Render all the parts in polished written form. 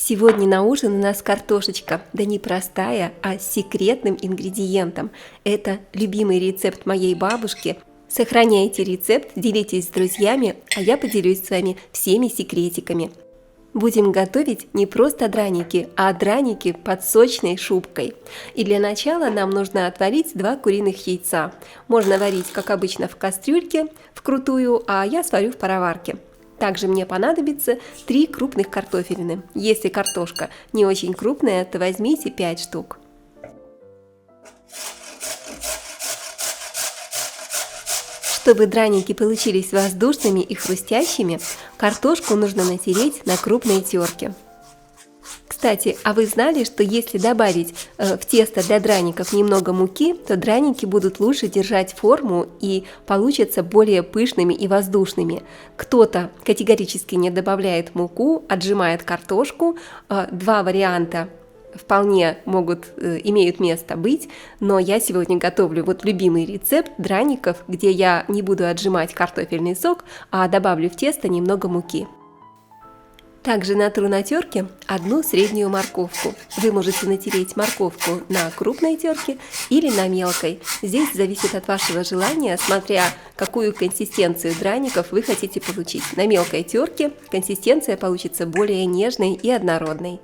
Сегодня на ужин у нас картошечка, да не простая, а с секретным ингредиентом. Это любимый рецепт моей бабушки. Сохраняйте рецепт, делитесь с друзьями, а я поделюсь с вами всеми секретиками. Будем готовить не просто драники, а драники под сочной шубкой. И для начала нам нужно отварить 2 куриных яйца. Можно варить, как обычно, в кастрюльке вкрутую, а я сварю в пароварке. Также мне понадобится 3 крупных картофелины. Если картошка не очень крупная, то возьмите 5 штук. Чтобы драники получились воздушными и хрустящими, картошку нужно натереть на крупной терке. Кстати, а вы знали, что если добавить в тесто для драников немного муки, то драники будут лучше держать форму и получатся более пышными и воздушными? Кто-то категорически не добавляет муку, отжимает картошку. 2 варианта вполне имеют место быть, но я сегодня готовлю любимый рецепт драников, где я не буду отжимать картофельный сок, а добавлю в тесто немного муки. Также натру на терке 1 среднюю морковку. Вы можете натереть морковку на крупной терке или на мелкой. Здесь зависит от вашего желания, смотря какую консистенцию драников вы хотите получить. На мелкой терке консистенция получится более нежной и однородной.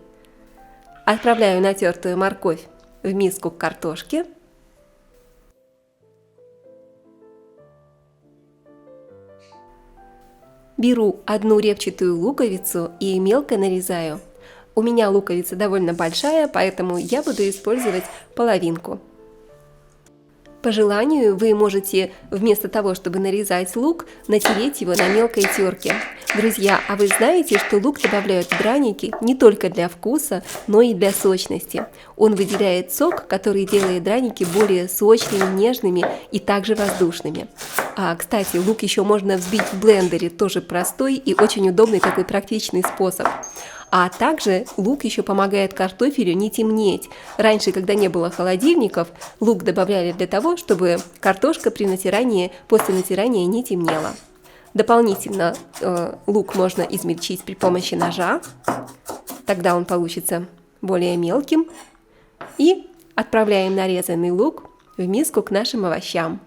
Отправляю натертую морковь в миску к картошке. Беру 1 репчатую луковицу и мелко нарезаю. У меня луковица довольно большая, поэтому я буду использовать половинку. По желанию вы можете вместо того, чтобы нарезать лук, натереть его на мелкой терке. Друзья, а вы знаете, что лук добавляют в драники не только для вкуса, но и для сочности. Он выделяет сок, который делает драники более сочными, нежными и также воздушными. Кстати, лук еще можно взбить в блендере, тоже простой и очень удобный такой практичный способ. А также лук еще помогает картофелю не темнеть. Раньше, когда не было холодильников, лук добавляли для того, чтобы картошка после натирания не темнела. Дополнительно лук можно измельчить при помощи ножа, тогда он получится более мелким. И отправляем нарезанный лук в миску к нашим овощам.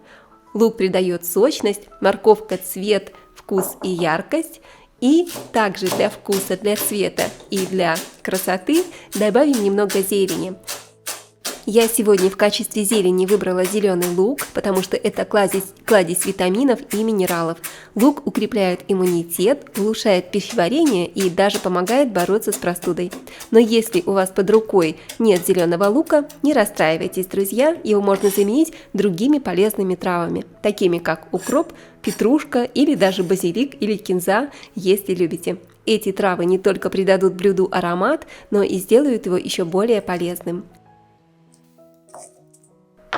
Лук придает сочность, морковка цвет, вкус и яркость. И также для вкуса, для цвета и для красоты добавим немного зелени. Я сегодня в качестве зелени выбрала зеленый лук, потому что это кладезь витаминов и минералов. Лук укрепляет иммунитет, улучшает пищеварение и даже помогает бороться с простудой. Но если у вас под рукой нет зеленого лука, не расстраивайтесь, друзья, его можно заменить другими полезными травами, такими как укроп, петрушка или даже базилик или кинза, если любите. Эти травы не только придадут блюду аромат, но и сделают его еще более полезным.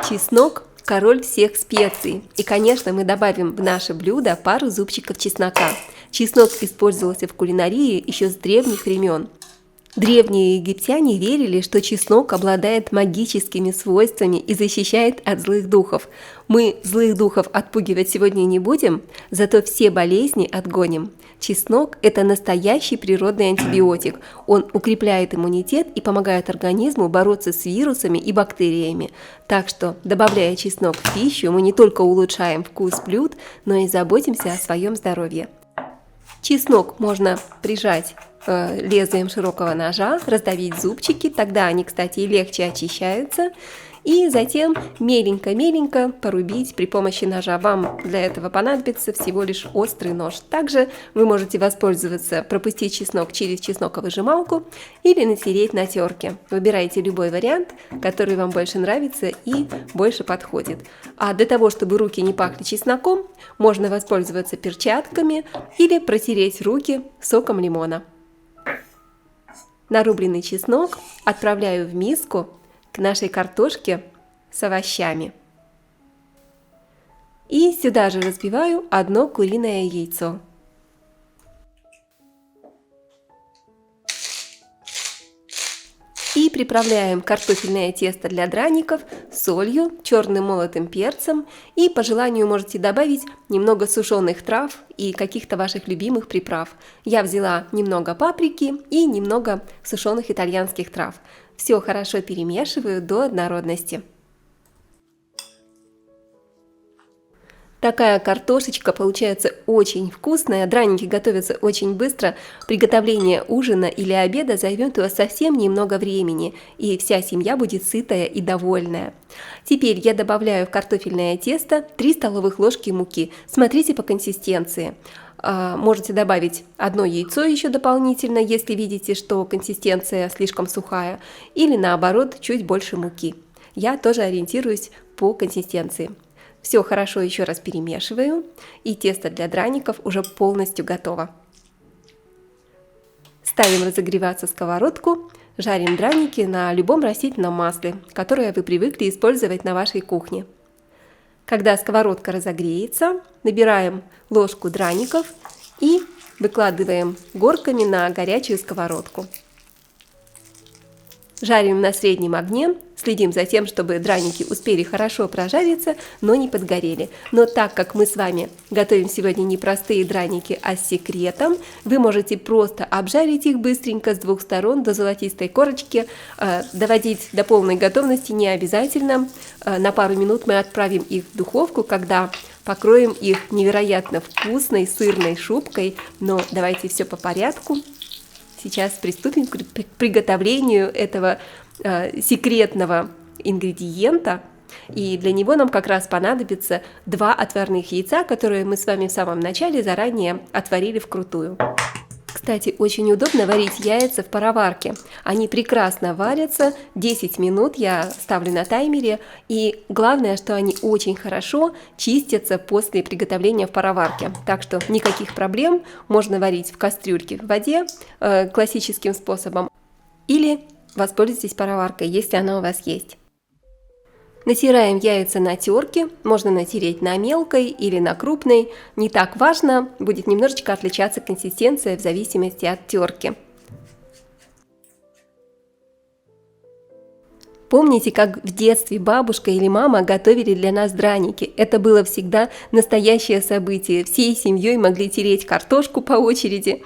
Чеснок – король всех специй. И, конечно, мы добавим в наше блюдо пару зубчиков чеснока. Чеснок использовался в кулинарии еще с древних времен. Древние египтяне верили, что чеснок обладает магическими свойствами и защищает от злых духов. Мы злых духов отпугивать сегодня не будем, зато все болезни отгоним. Чеснок – это настоящий природный антибиотик. Он укрепляет иммунитет и помогает организму бороться с вирусами и бактериями. Так что, добавляя чеснок в пищу, мы не только улучшаем вкус блюд, но и заботимся о своем здоровье. Чеснок можно прижать лезвием широкого ножа, раздавить зубчики, тогда они, кстати, легче очищаются. И затем меленько-меленько порубить при помощи ножа. Вам для этого понадобится всего лишь острый нож. Также вы можете пропустить чеснок через чесноковыжималку или натереть на терке. Выбирайте любой вариант, который вам больше нравится и больше подходит. А для того, чтобы руки не пахли чесноком, можно воспользоваться перчатками или протереть руки соком лимона. Нарубленный чеснок отправляю в миску к нашей картошке с овощами. И сюда же разбиваю 1 куриное яйцо. И приправляем картофельное тесто для драников солью, черным молотым перцем и по желанию можете добавить немного сушеных трав и каких-то ваших любимых приправ. Я взяла немного паприки и немного сушеных итальянских трав. Все хорошо перемешиваю до однородности. Такая картошечка получается очень вкусная, драники готовятся очень быстро, приготовление ужина или обеда займет у вас совсем немного времени, и вся семья будет сытая и довольная. Теперь я добавляю в картофельное тесто 3 столовых ложки муки, смотрите по консистенции. Можете добавить одно яйцо еще дополнительно, если видите, что консистенция слишком сухая, или наоборот чуть больше муки. Я тоже ориентируюсь по консистенции. Все хорошо еще раз перемешиваю, и тесто для драников уже полностью готово. Ставим разогреваться сковородку, жарим драники на любом растительном масле, которое вы привыкли использовать на вашей кухне. Когда сковородка разогреется, набираем ложку драников и выкладываем горками на горячую сковородку. Жарим на среднем огне, следим за тем, чтобы драники успели хорошо прожариться, но не подгорели. Но так как мы с вами готовим сегодня не простые драники, а с секретом, вы можете просто обжарить их быстренько с двух сторон до золотистой корочки. Доводить до полной готовности не обязательно. На пару минут мы отправим их в духовку, когда покроем их невероятно вкусной сырной шубкой. Но давайте все по порядку. Сейчас приступим к приготовлению этого секретного ингредиента. И для него нам как раз понадобится 2 отварных яйца, которые мы с вами в самом начале заранее отварили вкрутую. Кстати, очень удобно варить яйца в пароварке. Они прекрасно варятся, 10 минут я ставлю на таймере. И главное, что они очень хорошо чистятся после приготовления в пароварке. Так что никаких проблем, можно варить в кастрюльке в воде классическим способом. Или воспользуйтесь пароваркой, если она у вас есть. Натираем яйца на терке, можно натереть на мелкой или на крупной, не так важно, будет немножечко отличаться консистенция в зависимости от терки. Помните, как в детстве бабушка или мама готовили для нас драники? Это было всегда настоящее событие, всей семьей могли тереть картошку по очереди.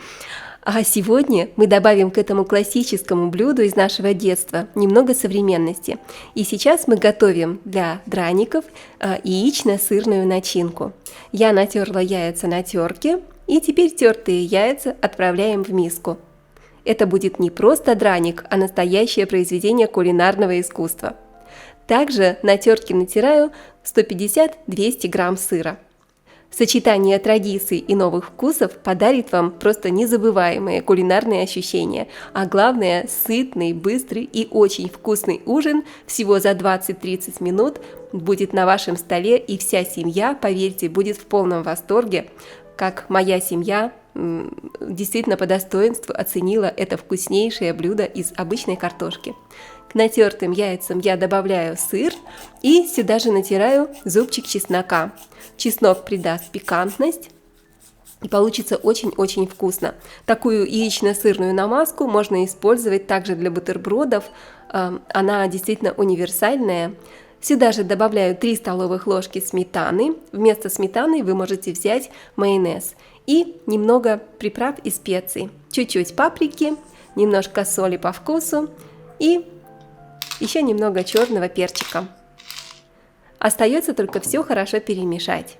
А сегодня мы добавим к этому классическому блюду из нашего детства немного современности. И сейчас мы готовим для драников яично-сырную начинку. Я натерла яйца на терке, и теперь тертые яйца отправляем в миску. Это будет не просто драник, а настоящее произведение кулинарного искусства. Также на терке натираю 150-200 грамм сыра. Сочетание традиций и новых вкусов подарит вам просто незабываемые кулинарные ощущения, а главное – сытный, быстрый и очень вкусный ужин всего за 20-30 минут будет на вашем столе, и вся семья, поверьте, будет в полном восторге, как моя семья действительно по достоинству оценила это вкуснейшее блюдо из обычной картошки. К натертым яйцам я добавляю сыр и сюда же натираю зубчик чеснока. Чеснок придаст пикантность и получится очень-очень вкусно. Такую яично-сырную намазку можно использовать также для бутербродов. Она действительно универсальная. Сюда же добавляю 3 столовых ложки сметаны. Вместо сметаны вы можете взять майонез и немного приправ и специй. Чуть-чуть паприки, немножко соли по вкусу и еще немного черного перчика. Остается только все хорошо перемешать.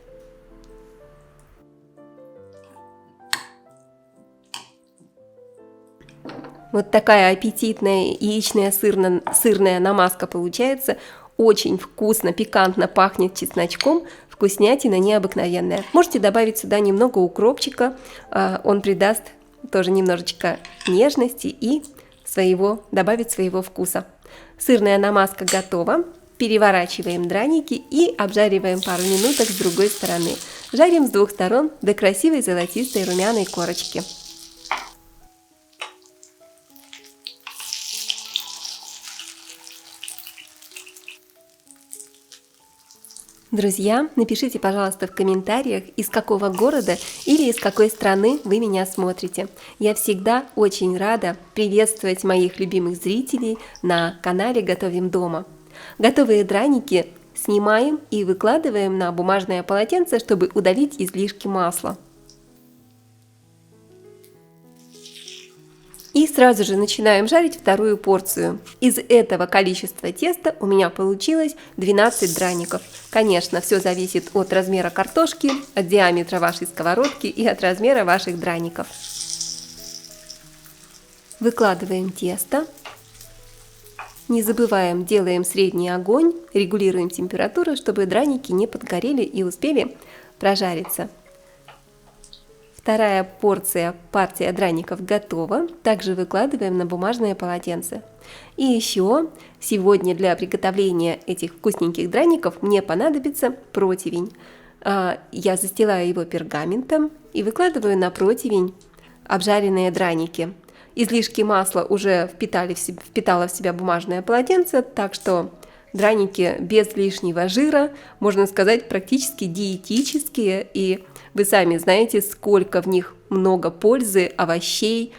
Вот такая аппетитная яичная сырная намазка получается. Очень вкусно, пикантно пахнет чесночком. Вкуснятина необыкновенная. Можете добавить сюда немного укропчика. Он придаст тоже немножечко нежности и добавит своего вкуса. Сырная намазка готова. Переворачиваем драники и обжариваем пару минуток с другой стороны. Жарим с 2 сторон до красивой золотистой румяной корочки. Друзья, напишите, пожалуйста, в комментариях, из какого города или из какой страны вы меня смотрите. Я всегда очень рада приветствовать моих любимых зрителей на канале «Готовим дома». Готовые драники снимаем и выкладываем на бумажное полотенце, чтобы удалить излишки масла. И сразу же начинаем жарить вторую порцию. Из этого количества теста у меня получилось 12 драников. Конечно, все зависит от размера картошки, от диаметра вашей сковородки и от размера ваших драников. Выкладываем тесто. Не забываем, делаем средний огонь, регулируем температуру, чтобы драники не подгорели и успели прожариться. Вторая партия драников готова. Также выкладываем на бумажное полотенце. И еще сегодня для приготовления этих вкусненьких драников мне понадобится противень. Я застилаю его пергаментом и выкладываю на противень обжаренные драники. Излишки масла уже впитало в себя бумажное полотенце, так что драники без лишнего жира, можно сказать, практически диетические, и вы сами знаете, сколько в них много пользы, овощей,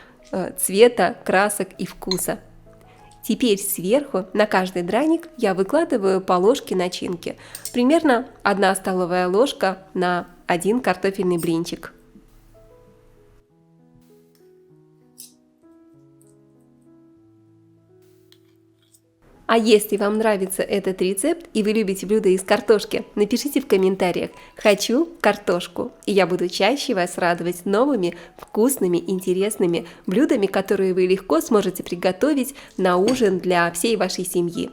цвета, красок и вкуса. Теперь сверху на каждый драник я выкладываю по ложке начинки, примерно 1 столовая ложка на 1 картофельный блинчик. А если вам нравится этот рецепт и вы любите блюда из картошки, напишите в комментариях «Хочу картошку», и я буду чаще вас радовать новыми, вкусными, интересными блюдами, которые вы легко сможете приготовить на ужин для всей вашей семьи.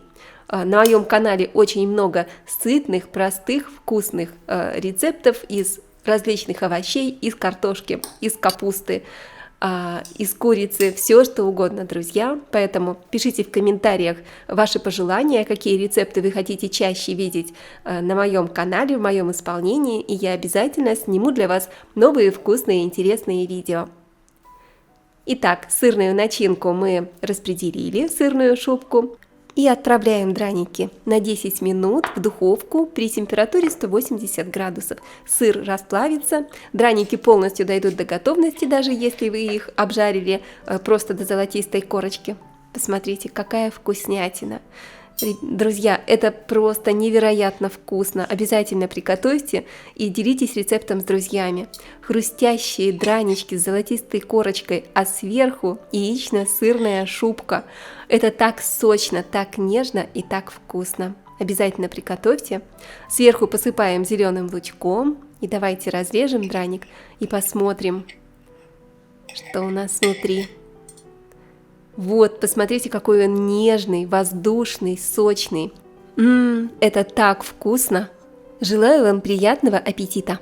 На моем канале очень много сытных, простых, вкусных рецептов из различных овощей, из картошки, из капусты, из курицы, все что угодно, друзья. Поэтому пишите в комментариях ваши пожелания, какие рецепты вы хотите чаще видеть на моем канале, в моем исполнении, и я обязательно сниму для вас новые вкусные и интересные видео. Итак, сырную начинку мы распределили в сырную шубку и отправляем драники на 10 минут в духовку при температуре 180 градусов. Сыр расплавится, драники полностью дойдут до готовности, даже если вы их обжарили просто до золотистой корочки. Посмотрите, какая вкуснятина! Друзья, это просто невероятно вкусно. Обязательно приготовьте и делитесь рецептом с друзьями. Хрустящие дранички с золотистой корочкой, а сверху яично-сырная шубка. Это так сочно, так нежно и так вкусно. Обязательно приготовьте. Сверху посыпаем зеленым лучком. И давайте разрежем драник и посмотрим, что у нас внутри. Вот, посмотрите, какой он нежный, воздушный, сочный. Это так вкусно! Желаю вам приятного аппетита!